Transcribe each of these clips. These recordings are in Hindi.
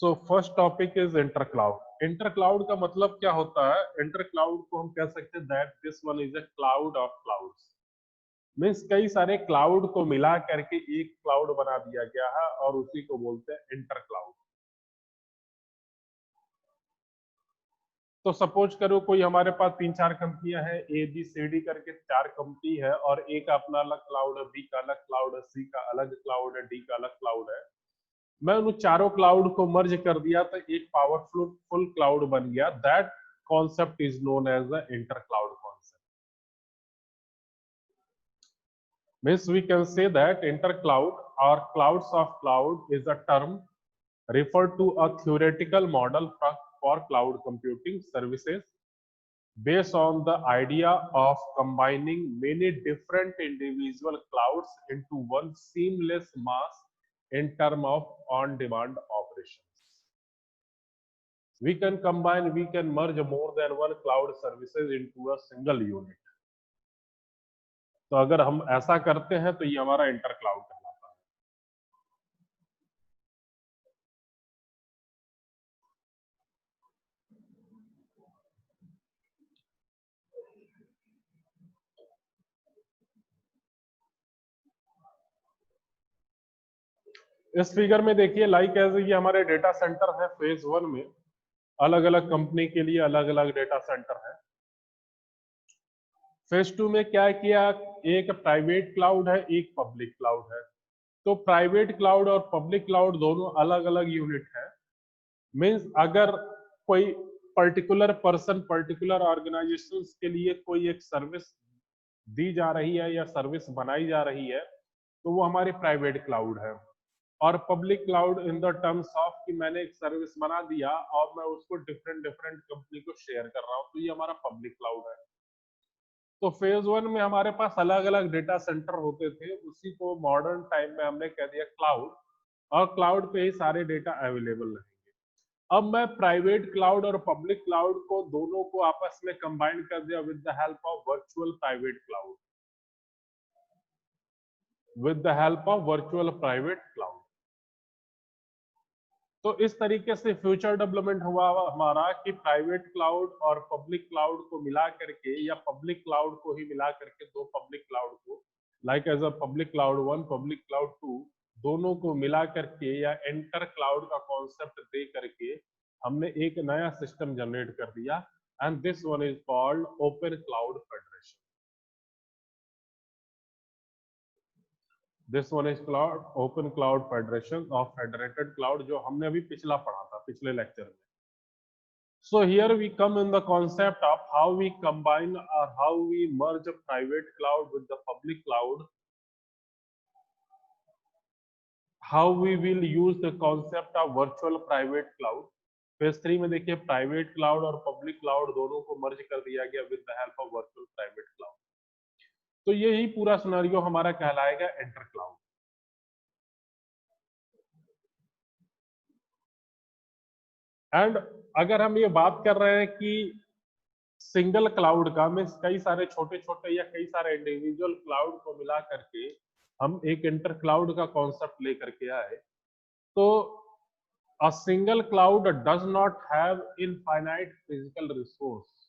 So first topic is inter cloud. Inter cloud का मतलब क्या होता है? इंटर क्लाउड को हम कह सकते हैं that this one is a cloud of clouds. Means कई सारे क्लाउड को मिला करके एक क्लाउड बना दिया गया है और उसी को बोलते हैं इंटर क्लाउड। तो सपोज करो कोई हमारे पास 3-4 कंपनियां हैं, ए बी सी डी करके 4 कंपनी है, और ए का अपना अलग क्लाउड है, बी का अलग क्लाउड है, सी का अलग क्लाउड है, डी का अलग क्लाउड है। मैं उन चारों क्लाउड को मर्ज कर दिया तो एक पावरफुल फुल क्लाउड बन गया। That concept is known as the inter cloud concept. Means we can say that inter cloud और clouds of cloud is a term referred to a theoretical model for cloud computing services based on the idea of combining many different individual clouds into one seamless mass in terms of on-demand operations. We can merge more than one cloud services into a single unit. तो अगर हम ऐसा करते हैं तो ये हमारा इंटर क्लाउड कहलाता है। इस फिगर में देखिए, लाइक एज ये हमारे डेटा सेंटर है फेज 1 में। अलग अलग कंपनी के लिए अलग अलग डेटा सेंटर है। फेज 2 में क्या किया? एक प्राइवेट क्लाउड है, एक पब्लिक क्लाउड है। तो प्राइवेट क्लाउड और पब्लिक क्लाउड दोनों अलग अलग यूनिट है। मीन्स अगर कोई पर्टिकुलर पर्सन, पर्टिकुलर ऑर्गेनाइजेशन के लिए कोई एक सर्विस दी जा रही है या सर्विस बनाई जा रही है, तो वो हमारी प्राइवेट क्लाउड है। और public cloud in the terms of कि मैंने एक सर्विस बना दिया और मैं उसको डिफरेंट डिफरेंट कंपनी को शेयर कर रहा हूँ, तो ये हमारा पब्लिक क्लाउड है। तो फेज 1 में हमारे पास अलग अलग डेटा सेंटर होते थे, उसी को मॉडर्न टाइम में हमने कह दिया क्लाउड, और क्लाउड पे ही सारे डेटा अवेलेबल रहेंगे। अब मैं प्राइवेट क्लाउड और पब्लिक क्लाउड को दोनों को आपस में कंबाइन कर दिया with the help of virtual private cloud, with the help of virtual private cloud. तो इस तरीके से फ्यूचर डेवलपमेंट हुआ हमारा कि प्राइवेट क्लाउड और पब्लिक क्लाउड को मिला करके, या पब्लिक क्लाउड को ही मिला करके दो पब्लिक क्लाउड को, like as a public cloud 1, public cloud 2, दोनों को मिला करके या एंटर क्लाउड का कॉन्सेप्ट दे करके हमने एक नया सिस्टम जनरेट कर दिया, and this one is called open cloud federation. This one is cloud open cloud federation of federated cloud, जो हमने अभी पिछला पढ़ा था पिछले लेक्चर में। So here we come in the concept of how we combine or how we merge a private cloud with the public cloud, how we will use the concept of virtual private cloud. Phase 3 में देखिए प्राइवेट क्लाउड और पब्लिक क्लाउड दोनों को मर्ज कर दिया गया with the help of virtual private cloud. तो यही पूरा सिनेरियो हमारा कहलाएगा इंटर क्लाउड। एंड अगर हम ये बात कर रहे हैं कि सिंगल क्लाउड का, मीन्स कई सारे छोटे छोटे या कई सारे इंडिविजुअल क्लाउड को मिला करके हम एक इंटर क्लाउड का कॉन्सेप्ट लेकर के आए, तो a single cloud does not have infinite physical resource.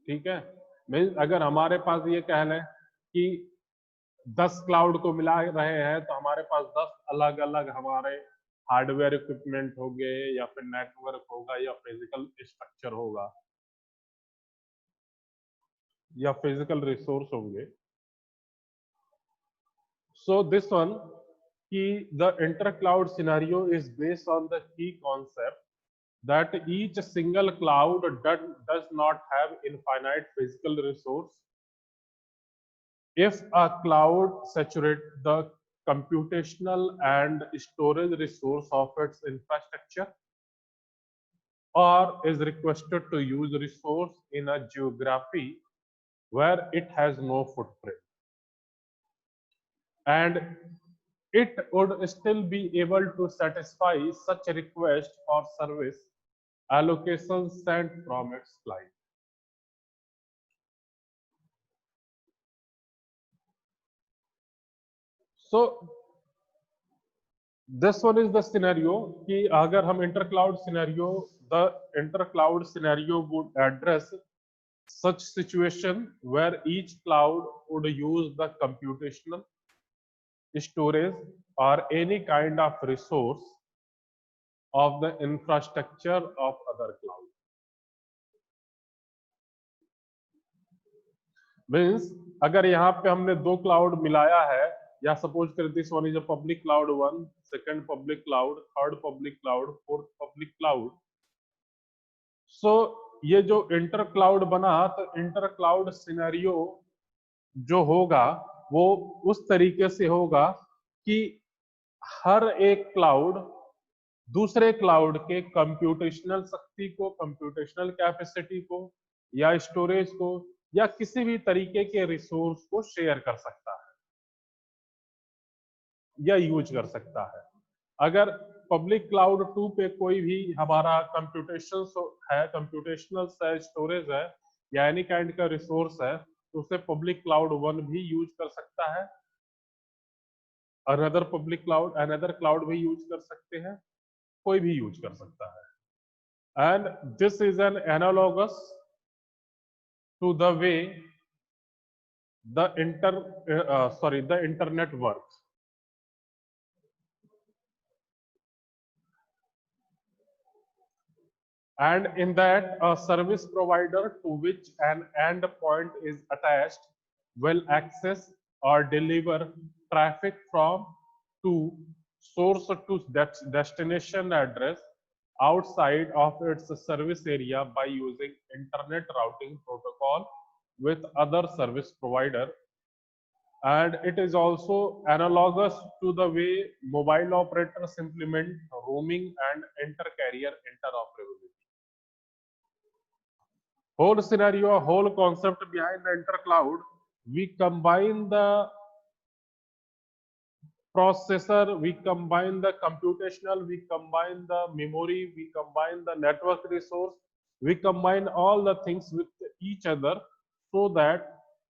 ठीक है, मीन्स अगर हमारे पास ये कह लें कि 10 क्लाउड को मिला रहे हैं, तो हमारे पास 10 अलग अलग हमारे हार्डवेयर इक्विपमेंट हो गए, या फिर नेटवर्क होगा, या फिजिकल स्ट्रक्चर होगा, या फिजिकल रिसोर्स होंगे। So this one, the inter-cloud scenario is based on the key concept that each single cloud does not have infinite physical resource. If a cloud saturates the computational and storage resource of its infrastructure, or is requested to use resource in a geography where it has no footprint, and it would still be able to satisfy such a request for service allocations sent from its client. So This one is the scenario कि अगर हम intercloud scenario, the intercloud scenario would address such situation where each cloud would use the computational storage or any kind of resource of the infrastructure of other cloud. Means अगर यहाँ पे हमने दो क्लाउड मिलाया है, या सपोज कर this one is a public cloud 1, second public cloud, third public cloud, fourth public cloud, so ये जो इंटर क्लाउड बना, तो इंटर क्लाउड सिनेरियो जो होगा वो उस तरीके से होगा कि हर एक क्लाउड दूसरे क्लाउड के कंप्यूटेशनल शक्ति को, कंप्यूटेशनल कैपेसिटी को, या स्टोरेज को, या किसी भी तरीके के रिसोर्स को शेयर कर सकता है या यूज कर सकता है। अगर पब्लिक क्लाउड 2 पे कोई भी हमारा कंप्यूटेशन है, कंप्यूटेशनल स्टोरेज है, या एनी काइंड का रिसोर्स है, तो उसे पब्लिक क्लाउड 1 भी यूज कर सकता है, another public cloud, another cloud भी यूज कर सकते हैं, कोई भी यूज कर सकता है। And this is an analogous to the way the the internet works. And in that, a service provider to which an endpoint is attached will access or deliver traffic from to source to destination address outside of its service area by using internet routing protocol with other service provider. And it is also analogous to the way mobile operators implement roaming and inter-carrier interoperability. Whole scenario, whole concept behind the intercloud, we combine the processor, we combine the computational, we combine the memory, we combine the network resource, we combine all the things with each other so that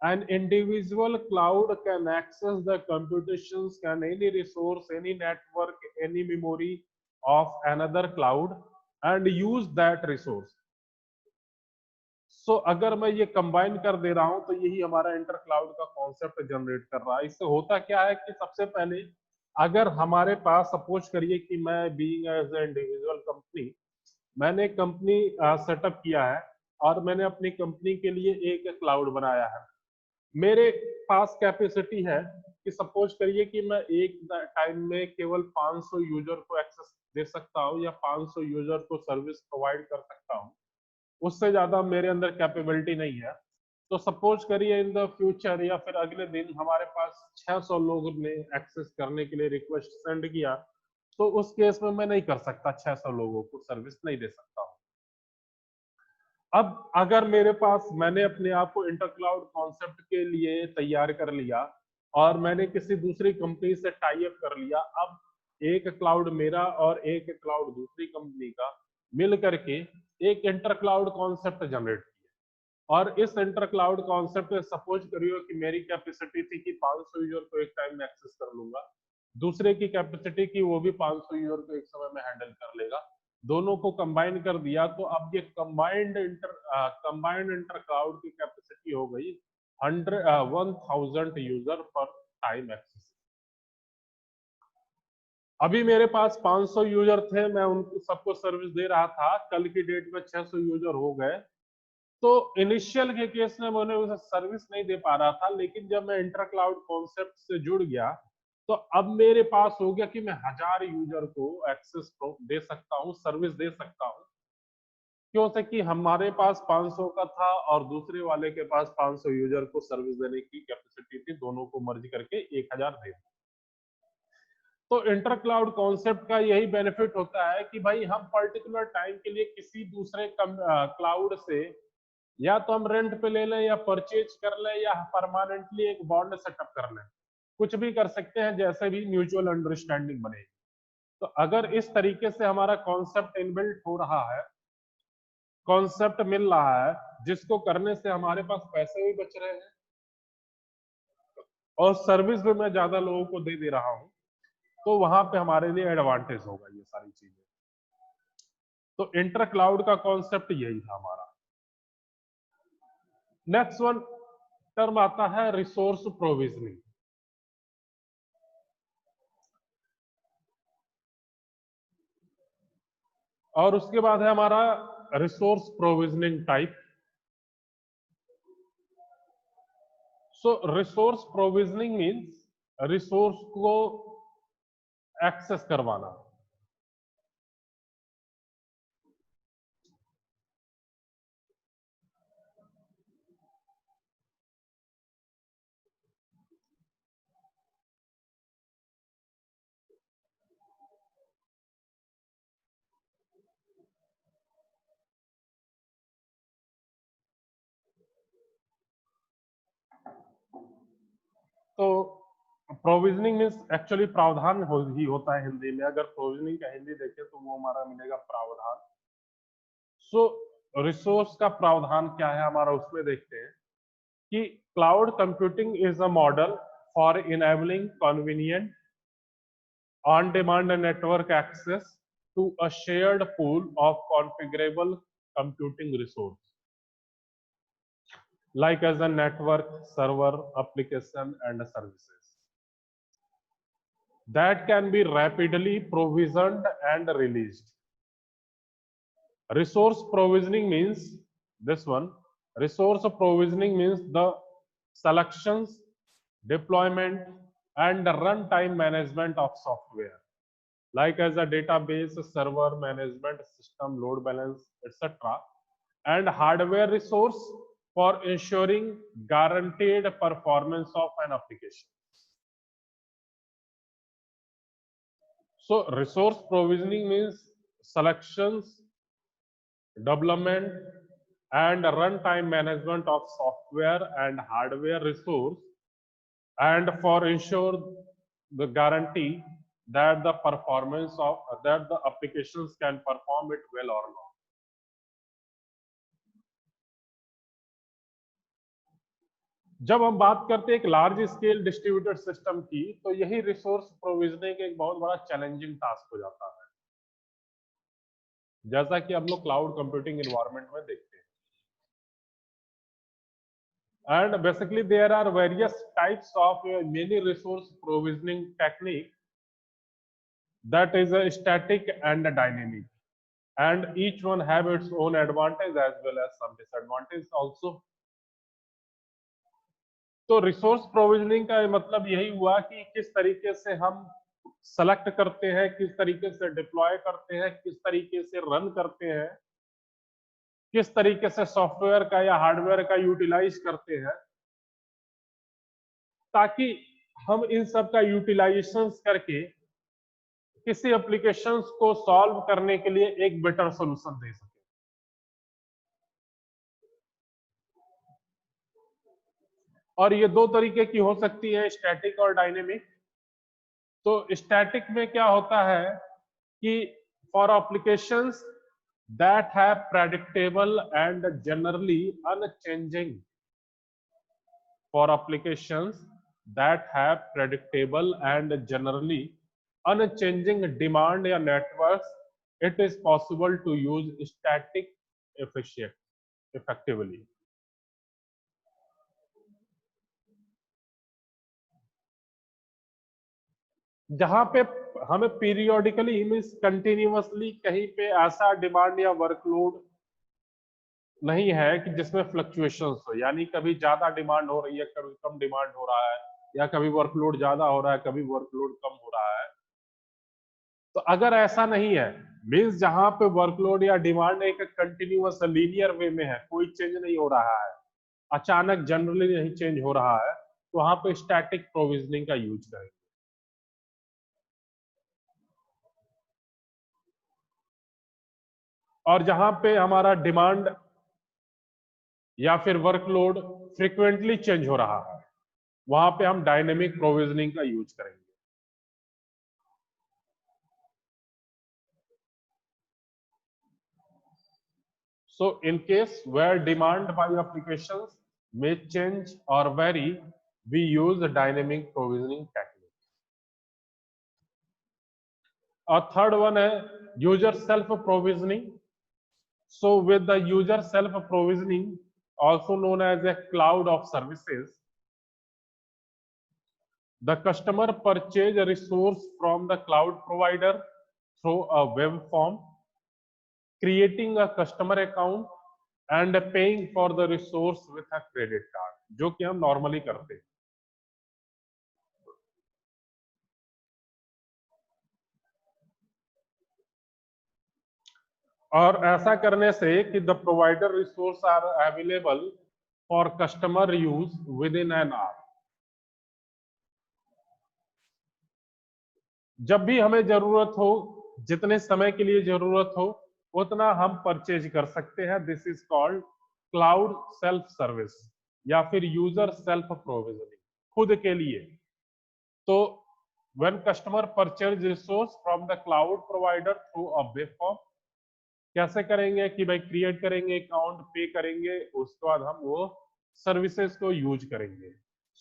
an individual cloud can access the computations, can any resource, any network, any memory of another cloud and use that resource. अगर मैं ये कंबाइन कर दे रहा हूं तो यही हमारा इंटर क्लाउड का कॉन्सेप्ट जनरेट कर रहा है। इससे होता क्या है कि सबसे पहले अगर हमारे पास सपोज करिए कि मैं being as a individual company, मैंने कंपनी सेटअप किया है और मैंने अपनी कंपनी के लिए एक क्लाउड बनाया है। मेरे पास कैपेसिटी है कि सपोज करिए कि मैं एक टाइम में केवल 500 यूजर को एक्सेस दे सकता हूं या 500 यूजर को सर्विस प्रोवाइड कर सकता हूं, उससे ज्यादा मेरे अंदर कैपेबिलिटी नहीं है। तो सपोज करिए इन द फ्यूचर या फिर अगले दिन हमारे पास 600 लोगों ने एक्सेस करने के लिए रिक्वेस्ट सेंड किया, तो उस केस में मैं नहीं कर सकता, 600 लोगों को सर्विस नहीं दे सकता हूं। अब अगर मेरे पास, मैंने अपने आप को इंटरक्लाउड कॉन्सेप्ट के लिए तैयार कर लिया और मैंने किसी दूसरी कंपनी से टाई अप कर लिया, अब एक क्लाउड मेरा और एक क्लाउड दूसरी कंपनी का मिल करके एक इंटर क्लाउड कॉन्सेप्ट जनरेट किया। और इस इंटर क्लाउड कॉन्सेप्ट में सपोज करिए कि मेरी कैपेसिटी थी कि 500 यूजर को एक टाइम में एक्सेस कर लूंगा, दूसरे की कैपेसिटी की वो भी 500 यूजर को एक समय में हैंडल कर लेगा, दोनों को कंबाइन कर दिया तो अब ये कंबाइंड इंटर क्लाउड की कैपेसिटी हो गई 1000 यूजर पर टाइम एक्सेस। अभी मेरे पास 500 यूजर थे, मैं उनको सबको सर्विस दे रहा था, कल की डेट में 600 यूजर हो गए, तो इनिशियल के केस में मैंने उसे सर्विस नहीं दे पा रहा था, लेकिन जब मैं इंटर क्लाउड कॉन्सेप्ट से जुड़ गया तो अब मेरे पास हो गया कि मैं 1000 यूजर को एक्सेस दे सकता हूँ, सर्विस दे सकता हूँ। क्यों से कि हमारे पास 500 का था और दूसरे वाले के पास 500 यूजर को सर्विस देने की कैपेसिटी थी, दोनों को मर्ज करके 1000 दे। तो इंटर क्लाउड कॉन्सेप्ट का यही बेनिफिट होता है कि भाई हम पर्टिकुलर टाइम के लिए किसी दूसरे क्लाउड से या तो हम रेंट पे ले लें या परचेज कर लें या परमानेंटली एक बॉन्ड सेटअप कर लें, कुछ भी कर सकते हैं, जैसे भी म्यूचुअल अंडरस्टैंडिंग बने। तो अगर इस तरीके से हमारा कॉन्सेप्ट इनबिल्ट हो रहा है, कॉन्सेप्ट मिल रहा है, जिसको करने से हमारे पास पैसे भी बच रहे हैं और सर्विस भी मैं ज्यादा लोगों को दे रहा हूं, तो वहां पे हमारे लिए एडवांटेज होगा ये सारी चीजें। तो इंटर क्लाउड का कॉन्सेप्ट यही था हमारा। नेक्स्ट वन टर्म आता है रिसोर्स प्रोविजनिंग। और उसके बाद है हमारा रिसोर्स प्रोविजनिंग टाइप। सो रिसोर्स प्रोविजनिंग मींस रिसोर्स को एक्सेस करवाना। तो प्रोविजनिंग मीन्स एक्चुअली प्रावधान ही होता है हिंदी में। अगर प्रोविजनिंग का हिंदी देखें तो वो हमारा मिलेगा प्रावधान। सो रिसोर्स का प्रावधान क्या है हमारा, उसमें देखते हैं कि cloud computing is a model for enabling convenient on demand network access to a shared pool of configurable computing resource like as a network, server, application and services that can be rapidly provisioned and released. Resource provisioning means this one. Resource provisioning means the selections, deployment and runtime management of software like as a database, server management system, load balance, etc. and hardware resource for ensuring guaranteed performance of an application. So resource provisioning means selections, development and runtime management of software and hardware resource and for ensure the guarantee that the performance of that the applications can perform it well or not. जब हम बात करते हैं एक लार्ज स्केल डिस्ट्रीब्यूटेड सिस्टम की, तो यही रिसोर्स प्रोविजनिंग एक बहुत बड़ा चैलेंजिंग टास्क हो जाता है, जैसा कि हम लोग क्लाउड कंप्यूटिंग एनवायरनमेंट में देखते हैं। And basically there are various types of many resource provisioning technique that is a static and a dynamic, and each one have its own advantage as well as some disadvantage also. तो रिसोर्स प्रोविजनिंग का मतलब यही हुआ कि किस तरीके से हम सेलेक्ट करते हैं, किस तरीके से डिप्लॉय करते हैं, किस तरीके से रन करते हैं, किस तरीके से सॉफ्टवेयर का या हार्डवेयर का यूटिलाइज करते हैं, ताकि हम इन सब का यूटिलाइजेशन करके किसी एप्लीकेशंस को सॉल्व करने के लिए एक बेटर सॉल्यूशन दे सके। और ये दो तरीके की हो सकती है, स्टैटिक और डायनेमिक। तो स्टैटिक में क्या होता है कि for applications that have predictable and generally unchanging, for applications that have predictable and generally unchanging demand या networks, it is possible to use static effectively. जहां पे हमें पीरियोडिकली मींस कंटिन्यूअसली कहीं पे ऐसा डिमांड या वर्कलोड नहीं है कि जिसमें फ्लक्चुएशंस हो, यानी कभी ज्यादा डिमांड हो रही है, कभी कम डिमांड हो रहा है, या कभी वर्कलोड ज्यादा हो रहा है, कभी वर्कलोड कम हो रहा है। तो अगर ऐसा नहीं है, मींस जहां पे वर्कलोड या डिमांड एक कंटिन्यूअस लीनियर वे में है, कोई चेंज नहीं हो रहा है, अचानक जनरली नहीं चेंज हो रहा है, तो वहां पे स्टैटिक प्रोविजनिंग का यूज करेंगे। और जहां पे हमारा डिमांड या फिर वर्कलोड फ्रीक्वेंटली चेंज हो रहा है, वहां पे हम डायनेमिक प्रोविजनिंग का यूज करेंगे। So in case where demand by applications may change or vary, we use the dynamic provisioning technique. और थर्ड वन है user self provisioning. So with the user self provisioning, also known as a cloud of services, the customer purchase a resource from the cloud provider through a web form, creating a customer account and paying for the resource with a credit card, जो कि हम normally करते हैं. और ऐसा करने से कि the provider resource are available for customer use within an hour. जब भी हमें जरूरत हो, जितने समय के लिए जरूरत हो, उतना हम परचेज कर सकते हैं. This is called cloud self service या फिर यूजर सेल्फ प्रोविजनिंग, खुद के लिए. तो when customer purchase resource from the cloud provider through a web form, कैसे करेंगे कि भाई क्रिएट करेंगे अकाउंट, पे करेंगे, उसके बाद हम वो सर्विसेज को यूज करेंगे.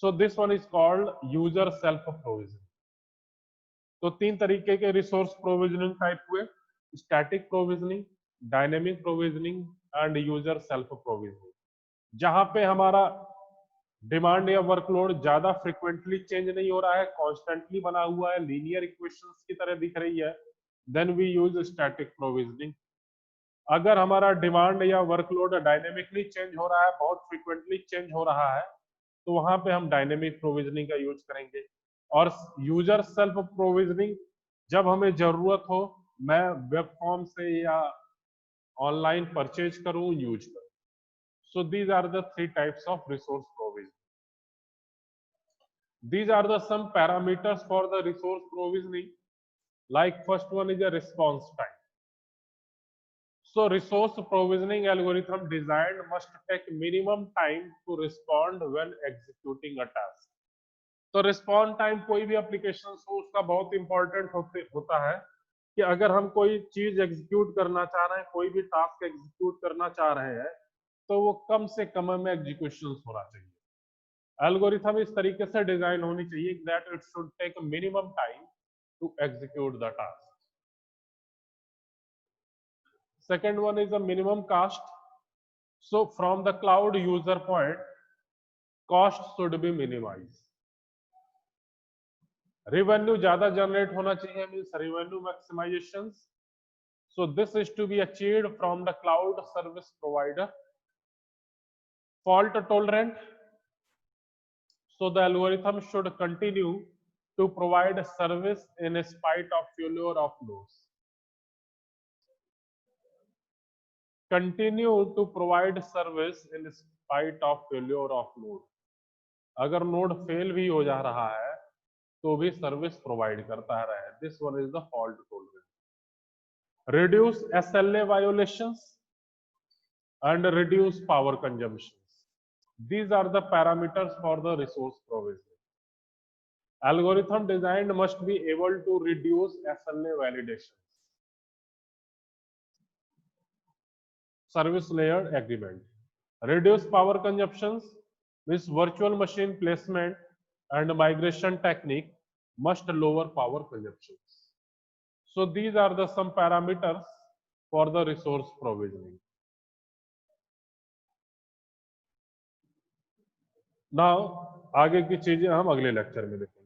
So this one is called user self provisioning. तो तीन तरीके के रिसोर्स प्रोविजनिंग टाइप हुए: static provisioning, dynamic provisioning and user self provisioning. जहां पे हमारा डिमांड या वर्कलोड ज्यादा फ्रिक्वेंटली चेंज नहीं हो रहा है, कॉन्स्टेंटली बना हुआ है, लीनियर इक्वेशंस की तरह दिख रही है, then we use static provisioning. अगर हमारा डिमांड या वर्कलोड डायनेमिकली चेंज हो रहा है, बहुत फ्रिक्वेंटली चेंज हो रहा है, तो वहां पे हम डायनेमिक प्रोविजनिंग का यूज करेंगे. और यूजर सेल्फ प्रोविजनिंग, जब हमें जरूरत हो, मैं वेब फॉर्म से या ऑनलाइन परचेज करूं, यूज करूं. So these are the three types of resource provisioning. These are the some parameters for the resource provisioning. Like first one is a response time. So resource provisioning algorithm designed must take minimum time to respond when executing a task. तो रिस्पॉन्ड टाइम कोई भी एप्लीकेशन हो उसका बहुत इंपॉर्टेंट होता है कि अगर हम कोई चीज एग्जीक्यूट करना चाह रहे हैं, कोई भी टास्क एग्जीक्यूट करना चाह रहे हैं, तो वो कम से कम में एग्जीक्यूशन होना चाहिए. एल्गोरिथम इस तरीके से डिजाइन होनी चाहिए that it should take minimum time to execute the task. Second one is the minimum cost. So from the cloud user point, cost should be minimized. Revenue ज्यादा जनरेट होना चाहिए, means revenue maximization. So this is to be achieved from the cloud service provider. Fault tolerant. So the algorithm should continue to provide service in spite of failure of nodes. Continue to provide service in spite of failure of node. अगर नोड फेल भी हो जा रहा है तो भी सर्विस प्रोवाइड करता रहे. This one is the fault tolerance. Reduce SLA violations and reduce power consumption. These are the parameters for the resource provisioning. Algorithm design must be able to reduce SLA validations. Service layer agreement. Reduce power consumptions means virtual machine placement and migration technique must lower power consumptions. So these are the some parameters for the resource provisioning. Now आगे की चीजें हम अगले लेक्चर में देखेंगे.